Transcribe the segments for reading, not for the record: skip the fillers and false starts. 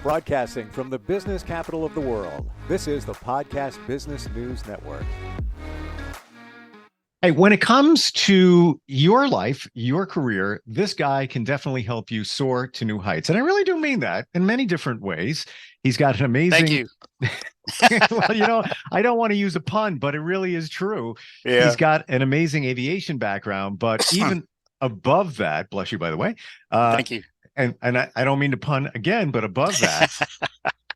Broadcasting from the business capital of the world, this is the Podcast Business News Network. Hey, when it comes to your life, your career, this guy can definitely help you soar to new heights. And I really do mean that in many different ways. He's got an amazing... Thank you. Well, I don't want to use a pun, but it really is true. Yeah. He's got an amazing aviation background, but even above that, bless you, by the way. Thank you. And I don't mean to pun again, but above that,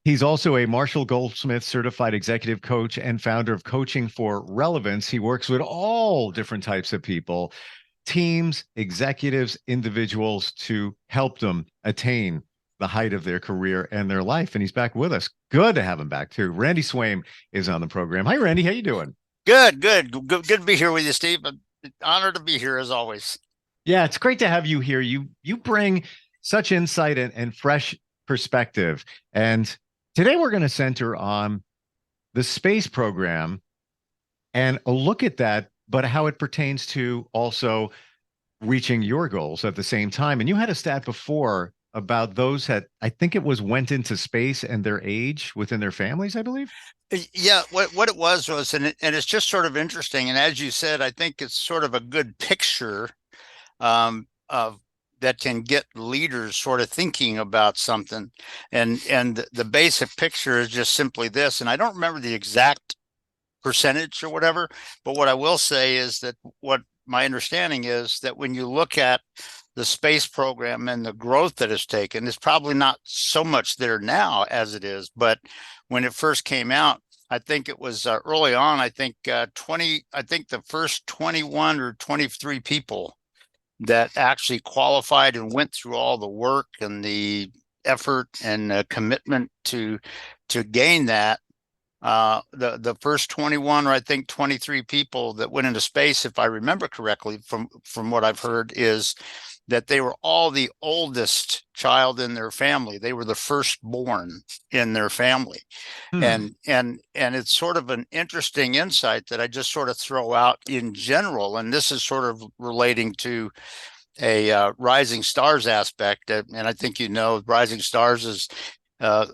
he's also a Marshall Goldsmith certified executive coach and founder of Coaching for Relevance. He works with all different types of people, teams, executives, individuals, to help them attain the height of their career and their life. And he's back with us. Good to have him back too. Randy Swaim is on the program. Hi, Randy. How you doing? Good to be here with you, Steve. I'm honored to be here as always. Yeah, it's great to have you here. You bring such insight and fresh perspective. And today we're going to center on the space program and a look at that, but how it pertains to also reaching your goals at the same time. And you had a stat before about those that I think it was went into space and their age within their families, I believe. Yeah, what it was, and it's just sort of interesting. And as you said, I think it's sort of a good picture of that can get leaders sort of thinking about something. And the basic picture is just simply this. And I don't remember the exact percentage or whatever, but what I will say is that what my understanding is that when you look at the space program and the growth that it's taken, it's probably not so much there now as it is. But when it first came out, I think it was early on, I think the first 21 or 23 people that actually qualified and went through all the work and the effort and commitment to gain that. The first 21 or I think 23 people that went into space, if I remember correctly from what I've heard, is that they were all the oldest child in their family. They were the firstborn in their family. And it's sort of an interesting insight that I just sort of throw out in general. And this is sort of relating to a Rising Stars aspect. And I think, Rising Stars is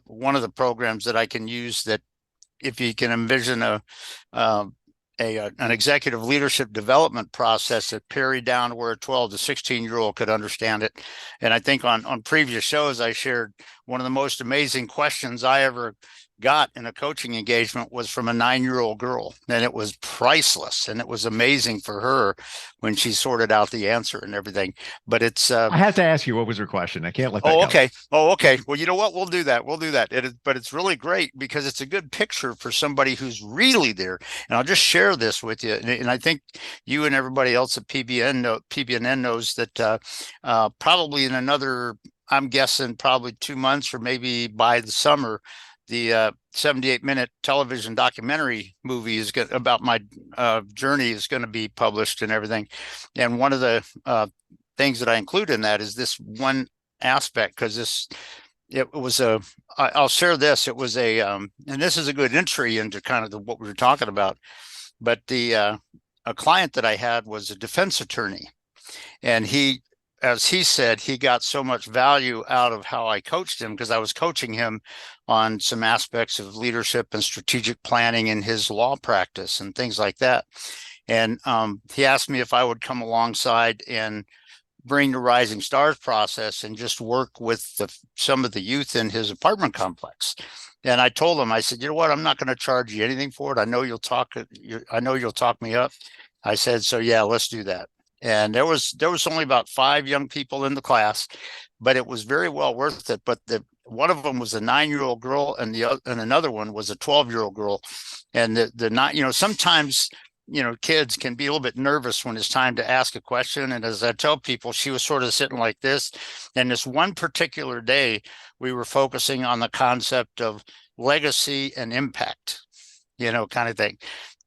one of the programs that I can use that if you can envision an executive leadership development process that parried down to where a 12 to 16-year-old could understand it. And I think on previous shows, I shared one of the most amazing questions I ever got in a coaching engagement was from a 9-year-old girl, and it was priceless. And it was amazing for her when she sorted out the answer and everything. But it's I have to ask you, what was her question? I can't let that go. Okay. Well, you know what? We'll do that. But it's really great because it's a good picture for somebody who's really there. And I'll just share this with you. And I think you and everybody else at PBNN knows that probably in another, I'm guessing probably 2 months or maybe by the summer, the 78-minute television documentary movie about my journey is going to be published and everything. And one of the things that I include in that is this one aspect, because I'll share this. It was and this is a good entry into kind of what we were talking about. But a client that I had was a defense attorney, and as he said, he got so much value out of how I coached him because I was coaching him on some aspects of leadership and strategic planning in his law practice and things like that. And he asked me if I would come alongside and bring the Rising Stars process and just work with some of the youth in his apartment complex. And I told him, I said, you know what, I'm not going to charge you anything for it. I know you'll talk me up. I said, so yeah, let's do that. And there was only about 5 young people in the class, but it was very well worth it. But one of them was a 9-year-old girl, and another one was a 12-year-old girl. And sometimes kids can be a little bit nervous when it's time to ask a question. And as I tell people, she was sort of sitting like this. And this one particular day, we were focusing on the concept of legacy and impact, kind of thing.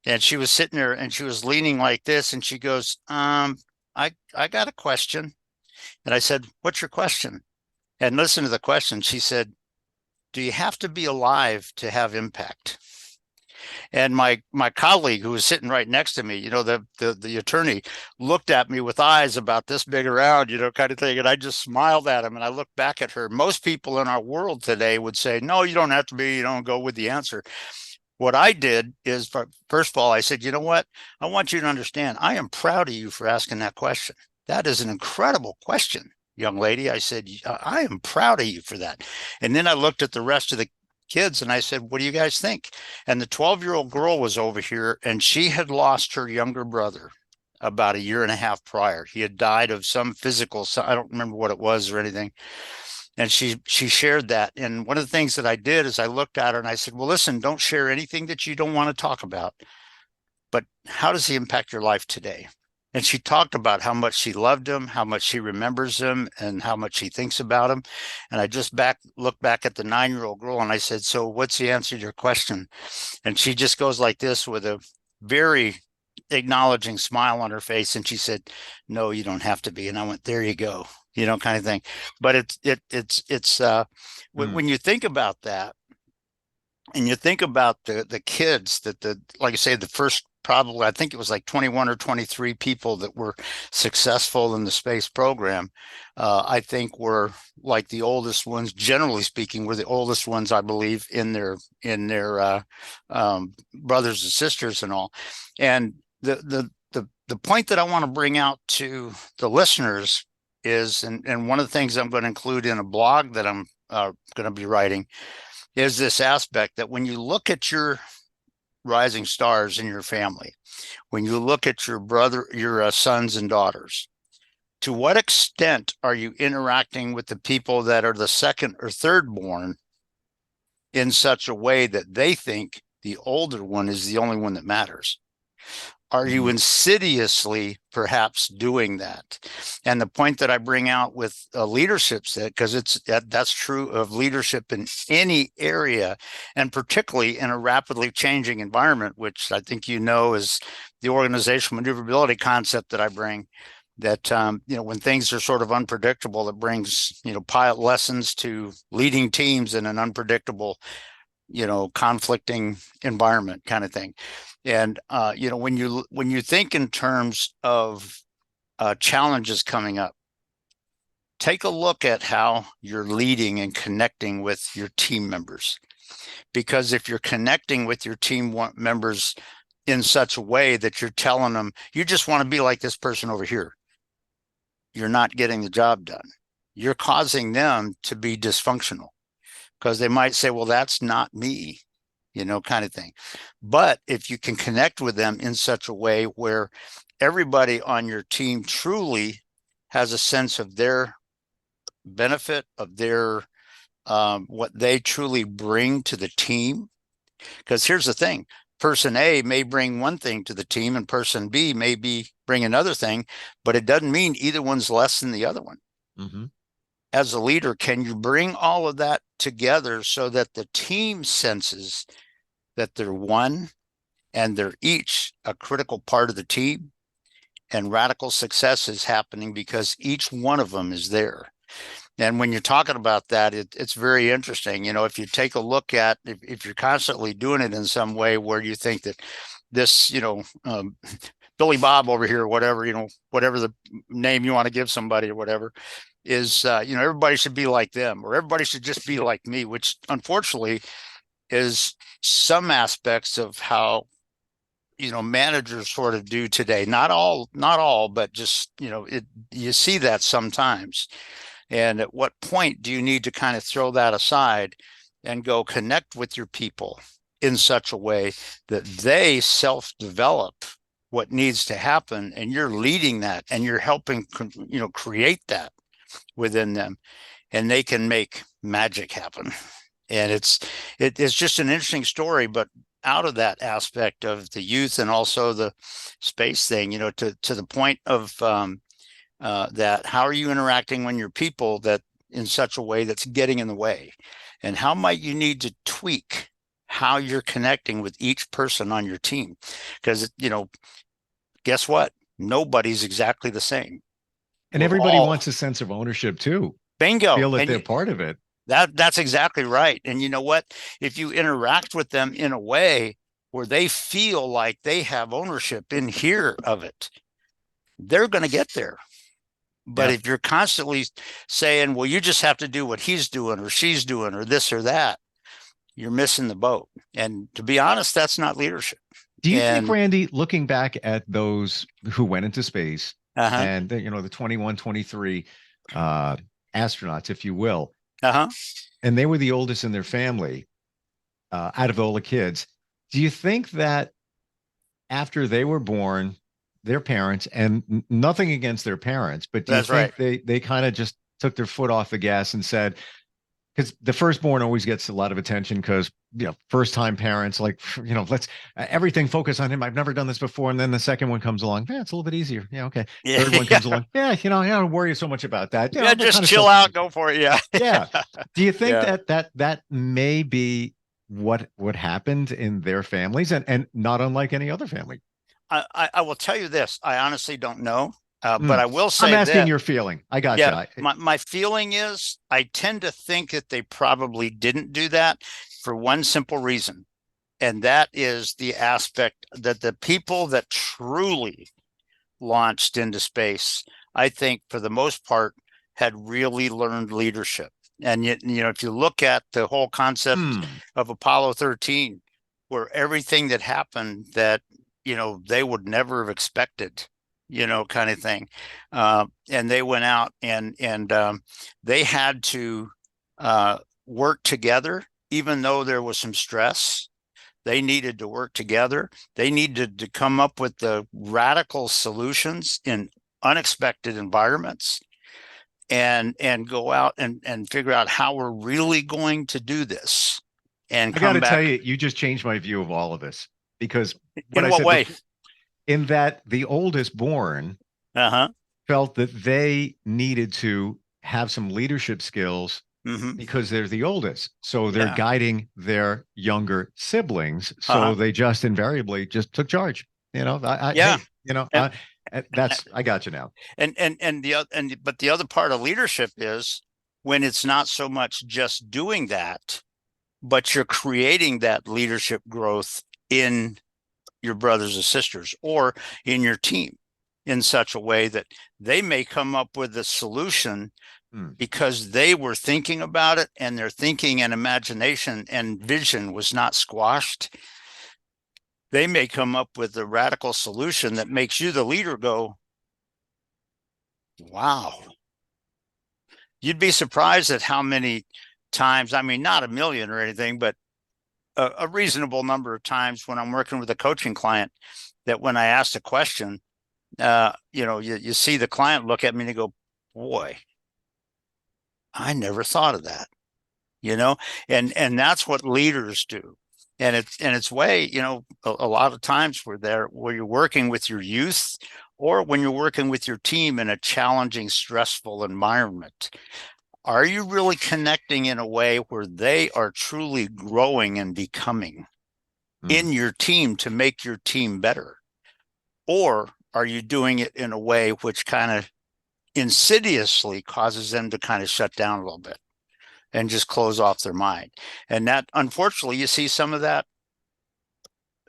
And she was sitting there and she was leaning like this, and she goes, I got a question. And I said, what's your question? And listen to the question. She said, do you have to be alive to have impact? And my colleague who was sitting right next to me, the attorney, looked at me with eyes about this big around, kind of thing. And I just smiled at him and I looked back at her. Most people in our world today would say, no, you don't have to be, go with the answer. What I did is, first of all, I said, you know what? I want you to understand, I am proud of you for asking that question. That is an incredible question, young lady. I said, I am proud of you for that. And then I looked at the rest of the kids and I said, what do you guys think? And the 12-year-old girl was over here and she had lost her younger brother about a year and a half prior. He had died of some physical, I don't remember what it was or anything. And she shared that. And one of the things that I did is I looked at her and I said, well, listen, don't share anything that you don't want to talk about, but how does he impact your life today? And she talked about how much she loved him, how much she remembers him, and how much she thinks about him. And I just looked back at the 9-year-old girl and I said, so what's the answer to your question? And she just goes like this with a very acknowledging smile on her face. And she said, no, you don't have to be. And I went, there you go, kind of thing. But when you think about that, and you think about the kids like I say, the first, probably, I think it was like 21 or 23 people that were successful in the space program. I think were like the oldest ones, generally speaking, were the oldest ones, I believe, in their brothers and sisters and all. And the point that I want to bring out to the listeners is, and one of the things I'm going to include in a blog that I'm going to be writing, is this aspect that when you look at your rising stars in your family, when you look at your sons and daughters, to what extent are you interacting with the people that are the second or third born in such a way that they think the older one is the only one that matters? Are you insidiously perhaps doing that? And the point that I bring out with leadership, because that's true of leadership in any area, and particularly in a rapidly changing environment, which I think is the organizational maneuverability concept that I bring. That when things are sort of unpredictable, it brings pilot lessons to leading teams in an unpredictable, conflicting environment kind of thing. And when you think in terms of challenges coming up, take a look at how you're leading and connecting with your team members. Because if you're connecting with your team members in such a way that you're telling them, you just want to be like this person over here, you're not getting the job done. You're causing them to be dysfunctional because they might say, well, that's not me, kind of thing. But if you can connect with them in such a way where everybody on your team truly has a sense of their benefit, of their what they truly bring to the team. Because here's the thing, person A may bring one thing to the team and person B may bring another thing, but it doesn't mean either one's less than the other one. Mm-hmm. As a leader, can you bring all of that together so that the team senses that they're one and they're each a critical part of the team, and radical success is happening because each one of them is there? And when you're talking about that, it's very interesting. If you take a look at, if you're constantly doing it in some way where you think that this, Billy Bob over here, or whatever, whatever the name you want to give somebody or whatever, is, everybody should be like them, or everybody should just be like me, which unfortunately is some aspects of how, managers sort of do today. Not all, but just, you see that sometimes. And at what point do you need to kind of throw that aside and go connect with your people in such a way that they self-develop what needs to happen, and you're leading that and you're helping, create that within them, and they can make magic happen. And it's just an interesting story, but out of that aspect of the youth and also the space thing, to the point of that, how are you interacting when your people that in such a way that's getting in the way, and how might you need to tweak how you're connecting with each person on your team? Because, guess what? Nobody's exactly the same. And everybody wants a sense of ownership too. Bingo. Feel that they're part of it. That's exactly right. And you know what? If you interact with them in a way where they feel like they have ownership in here of it, they're going to get there. But if you're constantly saying, well, you just have to do what he's doing or she's doing or this or that, you're missing the boat. And to be honest, that's not leadership. Do you think, Randy, looking back at those who went into space and the 21, 23 astronauts, if you will, and they were the oldest in their family out of all the kids, do you think that after they were born, their parents, and nothing against their parents, but do you think they kind of just took their foot off the gas and said, because the firstborn always gets a lot of attention because, first time parents, like, let's everything focus on him. I've never done this before. And then the second one comes along. Yeah, it's a little bit easier. Yeah. Okay. Third one comes along. Yeah. I don't worry so much about that. Just chill out. Go for it. Yeah. Yeah. Do you think that may be what happened in their families and not unlike any other family? I will tell you this. I honestly don't know. But I will say I'm asking your feeling. I got you. My feeling is I tend to think that they probably didn't do that for one simple reason. And that is the aspect that the people that truly launched into space, I think for the most part, had really learned leadership. And yet, if you look at the whole concept of Apollo 13, where everything that happened that, they would never have expected, kind of thing. And they went out and they had to work together, even though there was some stress. They needed to work together. They needed to come up with the radical solutions in unexpected environments and go out and figure out how we're really going to do this. And I got to tell you, you just changed my view of all of this, because in what way? In that the oldest born felt that they needed to have some leadership skills because they're the oldest. So they're guiding their younger siblings. So they just invariably just took charge. I got you now. But the other part of leadership is when it's not so much just doing that, but you're creating that leadership growth in your brothers and sisters or in your team in such a way that they may come up with a solution because they were thinking about it and their thinking and imagination and vision was not squashed. They may come up with a radical solution that makes you, the leader, go, wow. You'd be surprised at how many times, I mean, not a million or anything, but a reasonable number of times when I'm working with a coaching client, that when I ask a question, you see the client look at me and they go, boy, I never thought of that, and that's what leaders do. And it's way, a lot of times where you're working with your youth or when you're working with your team in a challenging, stressful environment. Are you really connecting in a way where they are truly growing and becoming in your team to make your team better? Or are you doing it in a way which kind of insidiously causes them to kind of shut down a little bit and just close off their mind? And that, unfortunately, you see some of that.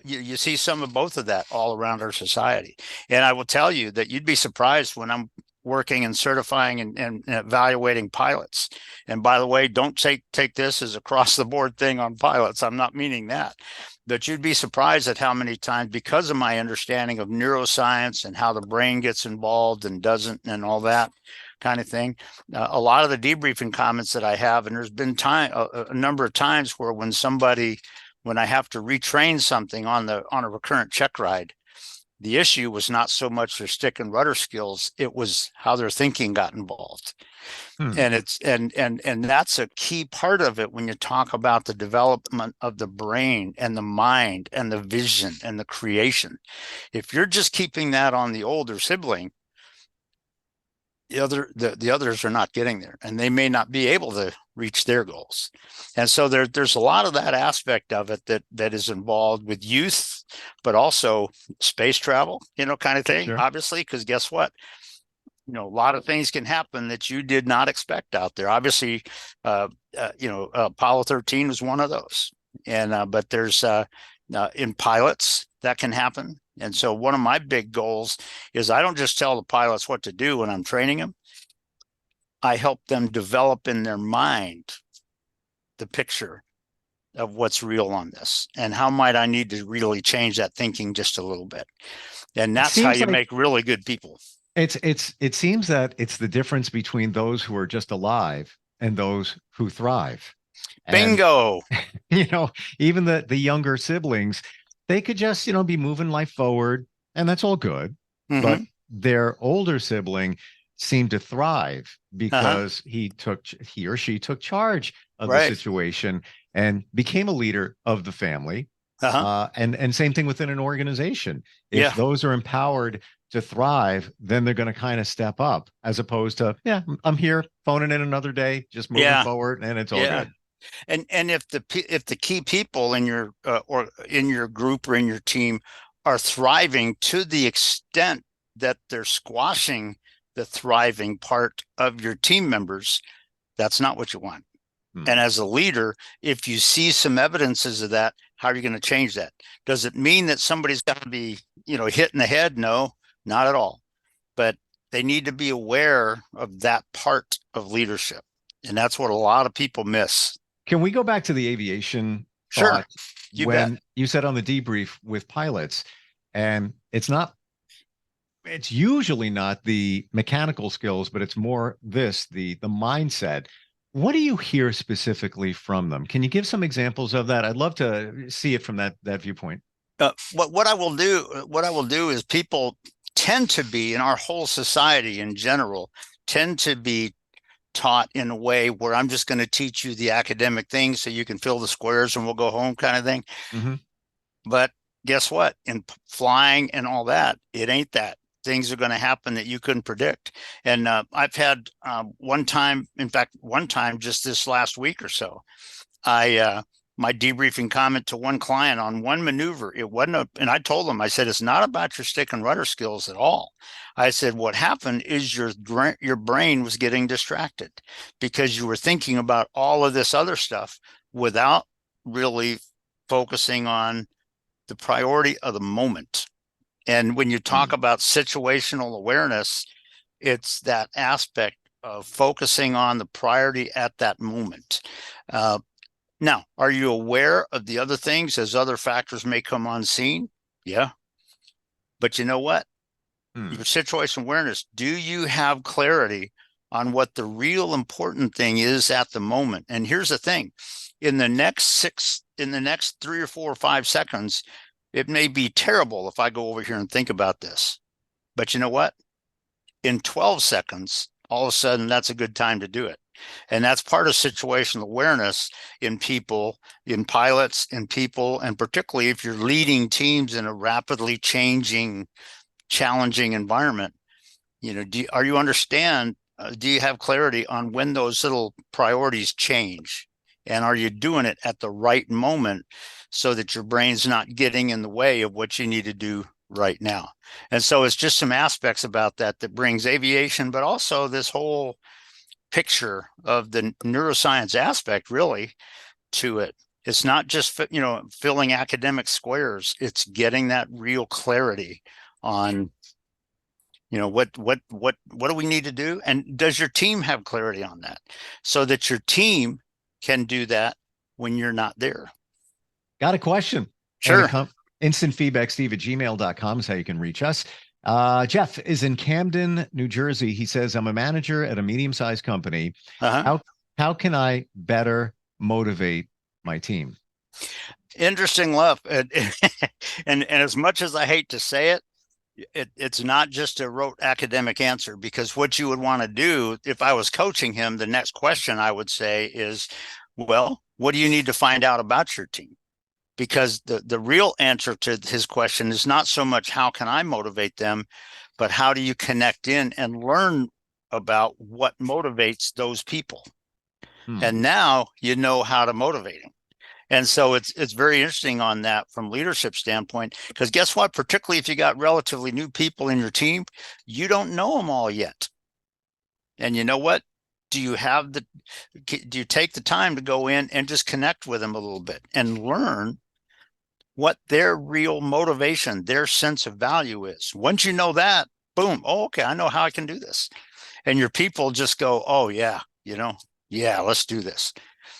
You see some of both of that all around our society. And I will tell you that you'd be surprised when I'm working and certifying and evaluating pilots. And by the way, don't take this as across the board thing on pilots. I'm not meaning that. But you'd be surprised at how many times, because of my understanding of neuroscience and how the brain gets involved and doesn't and all that kind of thing, a lot of the debriefing comments that I have, and there's been a number of times where when I have to retrain something on a recurrent check ride, the issue was not so much their stick and rudder skills, it was how their thinking got involved. And it's and that's a key part of it when you talk about the development of the brain and the mind and the vision and the creation. If you're just keeping that on the older sibling, the others are not getting there, and they may not be able to reach their goals. And so there's a lot of that aspect of it that is involved with youth, but also space travel, kind of thing. Sure. Obviously, because guess what? A lot of things can happen that you did not expect out there. Obviously, Apollo 13 was one of those. And but there's In pilots, that can happen. And so one of my big goals is I don't just tell the pilots what to do when I'm training them. I help them develop in their mind the picture of what's real on this and how might I need to really change that thinking just a little bit. And It that's how seems you like make really good people. it seems that it's the difference between those who are just alive and those who thrive. And Bingo. you know, even the younger siblings, they could just, be moving life forward, and that's all good. But Mm-hmm. their older sibling seemed to thrive Uh-huh. because he or she took charge of the Right. situation and became a leader of the family. Uh-huh. And same thing within an organization. If Yeah. those are empowered to thrive, then they're going to kind of step up, as opposed to, yeah, I'm here phoning in another day, just moving Yeah. forward, and it's all Yeah. good. And if the key people in your or in your group or in your team are thriving to the extent that they're squashing the thriving part of your team members, that's not what you want. And as a leader, if you see some evidences of that, how are you going to change that? Does it mean that somebody's got to be, hit in the head? No, not at all. But they need to be aware of that part of leadership. And that's what a lot of people miss. Can we go back to the aviation Sure, thought you bet. when you said on the debrief with pilots, and it's usually not the mechanical skills, but it's more the mindset. What do you hear specifically from them? Can you give some examples of that? I'd love to see it from that viewpoint. What I will do is people tend to be in our whole society in general tend to be taught in a way where I'm just going to teach you the academic things so you can fill the squares and we'll go home kind of thing. Mm-hmm. But guess what? In flying and all that, it ain't that. Things are going to happen that you couldn't predict. And I've had one time, in fact, one time just this last week or so, I my debriefing comment to one client on one maneuver. It wasn't and I told them, I said, it's not about your stick and rudder skills at all. I said, what happened is your brain was getting distracted because you were thinking about all of this other stuff without really focusing on the priority of the moment. And when you talk about situational awareness, it's that aspect of focusing on the priority at that moment. Now, are you aware of the other things as other factors may come on scene? Yeah. But you know what? Your situation awareness, do you have clarity on what the real important thing is at the moment? And here's the thing, in the next 3 or 4 or 5 seconds, it may be terrible if I go over here and think about this. But you know what? In 12 seconds, all of a sudden, that's a good time to do it. And that's part of situational awareness in people, in pilots, in people, and particularly if you're leading teams in a rapidly changing, challenging environment. Do you have clarity on when those little priorities change? And are you doing it at the right moment so that your brain's not getting in the way of what you need to do right now? And so it's just some aspects about that brings aviation, but also this whole picture of the neuroscience aspect really to it. It's not just filling academic squares. It's getting that real clarity on what do we need to do, and does your team have clarity on that so that your team can do that when you're not there. Got a question. Sure. Instant feedback, steve@gmail.com is how you can reach us. Jeff is in Camden, New Jersey. He says, I'm a manager at a medium-sized company. Uh-huh. How can I better motivate my team? Interesting love. And as much as I hate to say it, it's not just a rote academic answer, because what you would want to do if I was coaching him, the next question I would say is, well, what do you need to find out about your team? Because the real answer to his question is not so much how can I motivate them, but how do you connect in and learn about what motivates those people? And now you know how to motivate them. And so it's very interesting on that from leadership standpoint, because guess what? Particularly if you got relatively new people in your team, you don't know them all yet. And you know what? Do you take the time to go in and just connect with them a little bit and learn what their real motivation, their sense of value is. Once you know that, boom, oh, okay, I know how I can do this. And your people just go, oh yeah, yeah, let's do this.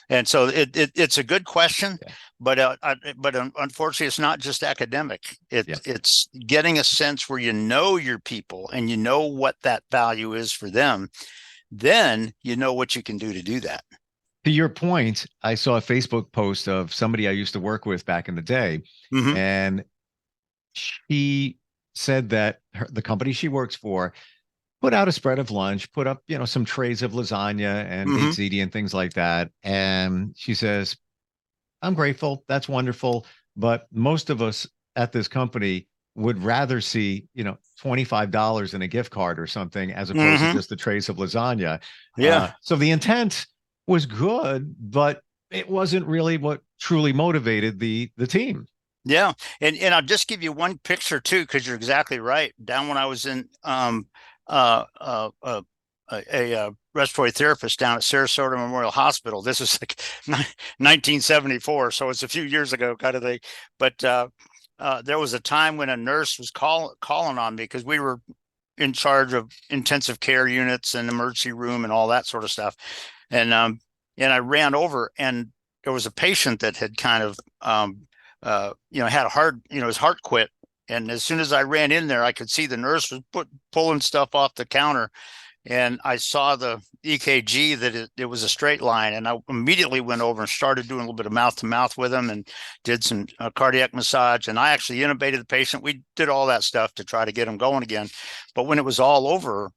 And so it's a good question, Yeah. but unfortunately, it's not just academic. It's getting a sense where you know your people and you know what that value is for them. Then you know what you can do to do that. To your point, I saw a Facebook post of somebody I used to work with back in the day, Mm-hmm. and she said that the company she works for put out a spread of lunch, put up, some trays of lasagna and Mm-hmm. baked ziti and things like that. And she says, I'm grateful. That's wonderful. But most of us at this company would rather see, $25 in a gift card or something as opposed to Mm-hmm. just the trays of lasagna. Yeah. So the intent was good, but it wasn't really what truly motivated the team. Yeah. And I'll just give you one picture too, because you're exactly right. Down when I was in uh, uh, uh, a respiratory therapist down at Sarasota Memorial Hospital. This is like 1974, so it's a few years ago, kind of thing. But there was a time when a nurse was calling on me because we were in charge of intensive care units and emergency room and all that sort of stuff. And I ran over, and there was a patient that had kind of had a heart, his heart quit. And as soon as I ran in there, I could see the nurse was pulling stuff off the counter, and I saw the EKG that it was a straight line, and I immediately went over and started doing a little bit of mouth to mouth with him and did some cardiac massage. And I actually intubated the patient. We did all that stuff to try to get him going again. But when it was all over,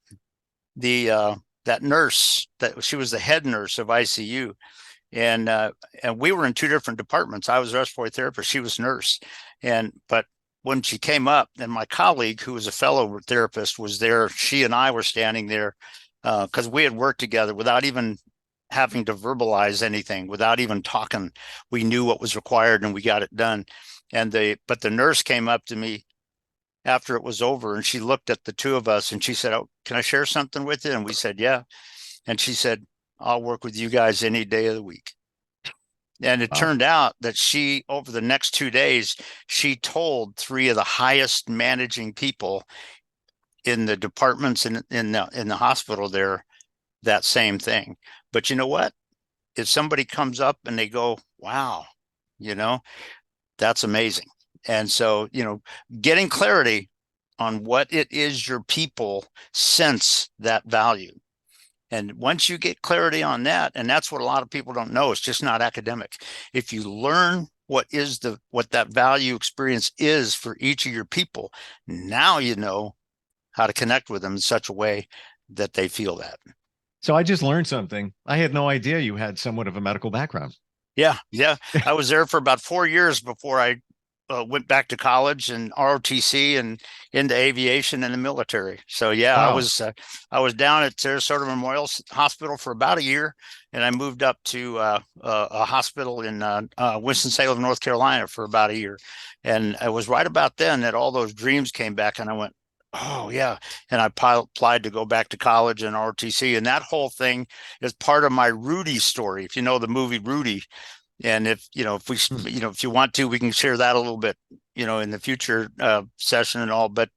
that nurse, that she was the head nurse of ICU, and we were in two different departments. I was a respiratory therapist, she was nurse, but when she came up, and my colleague, who was a fellow therapist, was there, she and I were standing there because we had worked together without even having to verbalize anything, without even talking. We knew what was required and we got it done. But the nurse came up to me after it was over, and she looked at the two of us and she said, "Oh, can I share something with you?" And we said, "Yeah." And she said, "I'll work with you guys any day of the week." And it turned out that she, over the next 2 days, she told three of the highest managing people in the departments in the hospital there that same thing. But you know what? If somebody comes up and they go, "Wow, that's amazing." And so, getting clarity on what it is your people sense that value. And once you get clarity on that, and that's what a lot of people don't know, it's just not academic. If you learn what that value experience is for each of your people, now you know how to connect with them in such a way that they feel that. So I just learned something. I had no idea you had somewhat of a medical background. Yeah. I was there for about 4 years before I went back to college and ROTC and into aviation and the military. So yeah, Wow. I was down at Sarasota Memorial Hospital for about a year, and I moved up to a hospital in Winston-Salem, North Carolina for about a year. And it was right about then that all those dreams came back, and I went, "Oh yeah." And I applied to go back to college and ROTC, and that whole thing is part of my Rudy story. If you know the movie Rudy, and if you want to, we can share that a little bit, in the future session and all. But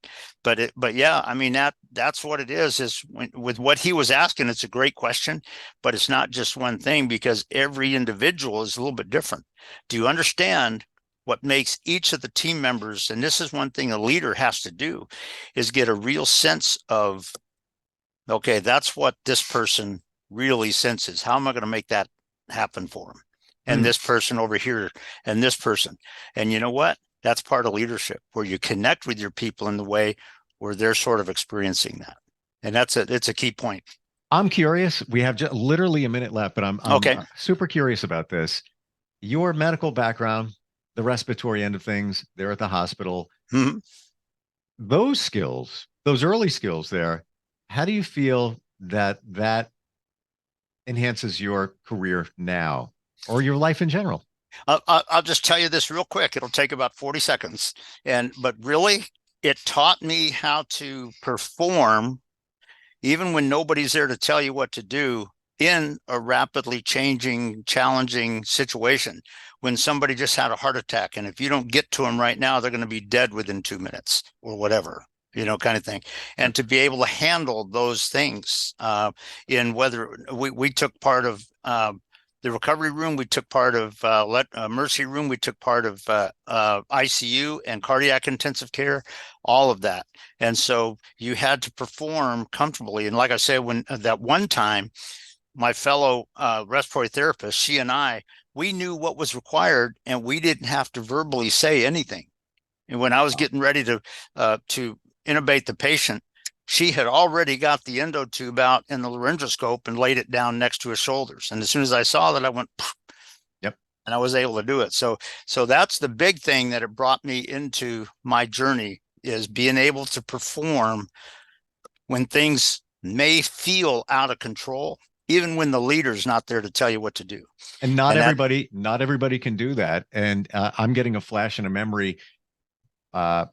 yeah, I mean, that's what it is with what he was asking. It's a great question, but it's not just one thing, because every individual is a little bit different. Do you understand what makes each of the team members? And this is one thing a leader has to do, is get a real sense of, okay, that's what this person really senses. How am I going to make that happen for them? And this person over here, and this person. And you know what? That's part of leadership, where you connect with your people in the way where they're sort of experiencing that. And it's a key point. I'm curious. We have just literally a minute left, but I'm okay. Super curious about this. Your medical background, the respiratory end of things, there at the hospital, those skills, those early skills there, how do you feel that enhances your career now, or your life in general? I'll just tell you this real quick. It'll take about 40 seconds. But really, it taught me how to perform even when nobody's there to tell you what to do, in a rapidly changing, challenging situation. When somebody just had a heart attack, and if you don't get to them right now, they're going to be dead within 2 minutes or whatever, kind of thing. And to be able to handle those things, in whether we took part of the recovery room, we took part of emergency room, we took part of ICU and cardiac intensive care, all of that. And so you had to perform comfortably. And like I said, when that one time, my fellow respiratory therapist, she and we knew what was required, and we didn't have to verbally say anything. And when I was getting ready to intubate the patient, she had already got the endo tube out in the laryngoscope and laid it down next to his shoulders. And as soon as I saw that, I went, yep, and I was able to do it. So that's the big thing that it brought me into my journey, is being able to perform when things may feel out of control, even when the leader's not there to tell you what to do. And not everybody can do that. And I'm getting a flash in a memory. My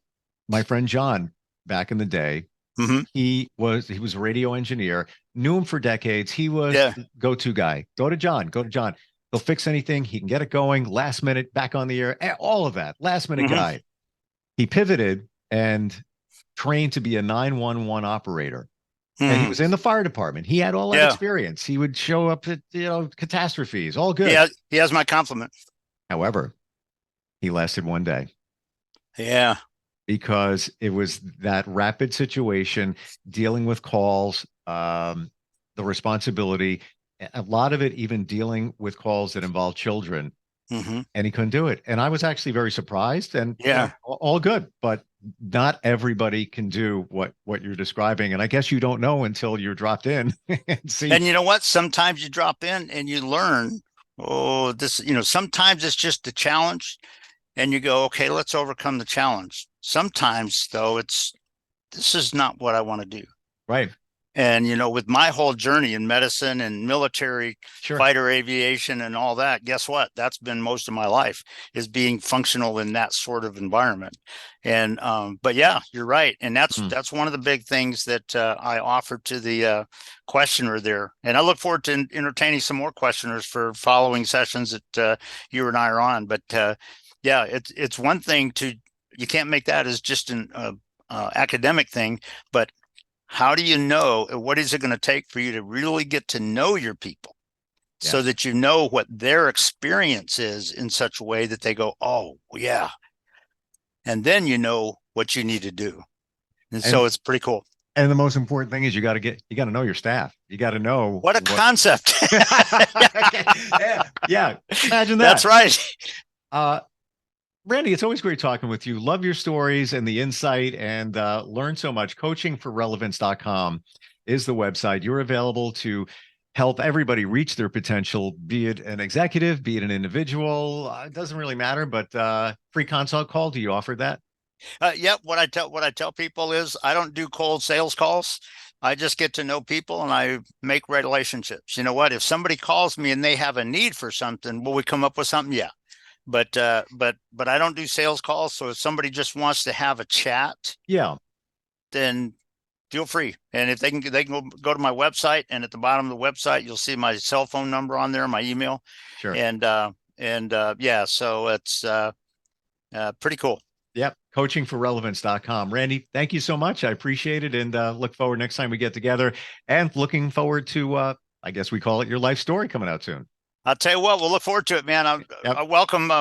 friend John, back in the day, mm-hmm. he was a radio engineer, knew him for decades. He was the go-to guy. Go to John. He'll fix anything. He can get it going. Last minute, back on the air, all of that. Last minute mm-hmm. guy. He pivoted and trained to be a 911 operator. And he was in the fire department. He had all that experience. He would show up at, catastrophes, all good. Yeah, he has my compliment. However, he lasted 1 day. Yeah. Because it was that rapid situation, dealing with calls, the responsibility, a lot of it even dealing with calls that involve children. Mm-hmm. And he couldn't do it. And I was actually very surprised, and all good, but not everybody can do what you're describing. And I guess you don't know until you're dropped in and see. And you know what? Sometimes you drop in and you learn, sometimes it's just a challenge and you go, okay, let's overcome the challenge. Sometimes though, this is not what I want to do. Right. And, with my whole journey in medicine and military, fighter aviation and all that, guess what? That's been most of my life, is being functional in that sort of environment. And, but yeah, you're right. And that's one of the big things that I offered to the questioner there. And I look forward to entertaining some more questioners for following sessions that you and I are on. But it's one thing you can't make that as just an academic thing, but how do you know, what is it going to take for you to really get to know your people so that you know what their experience is in such a way that they go, oh, yeah. And then you know what you need to do. And so it's pretty cool. And the most important thing is you got to know your staff. You got to know what a concept. Yeah. Imagine that. That's right. Randy, it's always great talking with you. Love your stories and the insight, and learn so much. Coachingforrelevance.com is the website. You're available to help everybody reach their potential, be it an executive, be it an individual. It doesn't really matter, but free consult call. Do you offer that? What I tell people is I don't do cold sales calls. I just get to know people and I make relationships. You know what? If somebody calls me and they have a need for something, will we come up with something? Yeah. But I don't do sales calls. So if somebody just wants to have a chat, then feel free. And if they can go to my website, and at the bottom of the website, you'll see my cell phone number on there, my email. Sure. So it's pretty cool. Yep. Coachingforrelevance.com. Randy, thank you so much. I appreciate it. And look forward next time we get together, and looking forward to, I guess we call it your life story coming out soon. I'll tell you what, we'll look forward to it, man. I welcome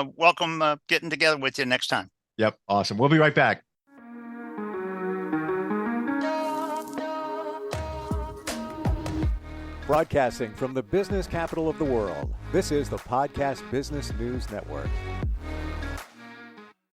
getting together with you next time. Yep. Awesome. We'll be right back. Broadcasting from the business capital of the world, this is the Podcast Business News Network.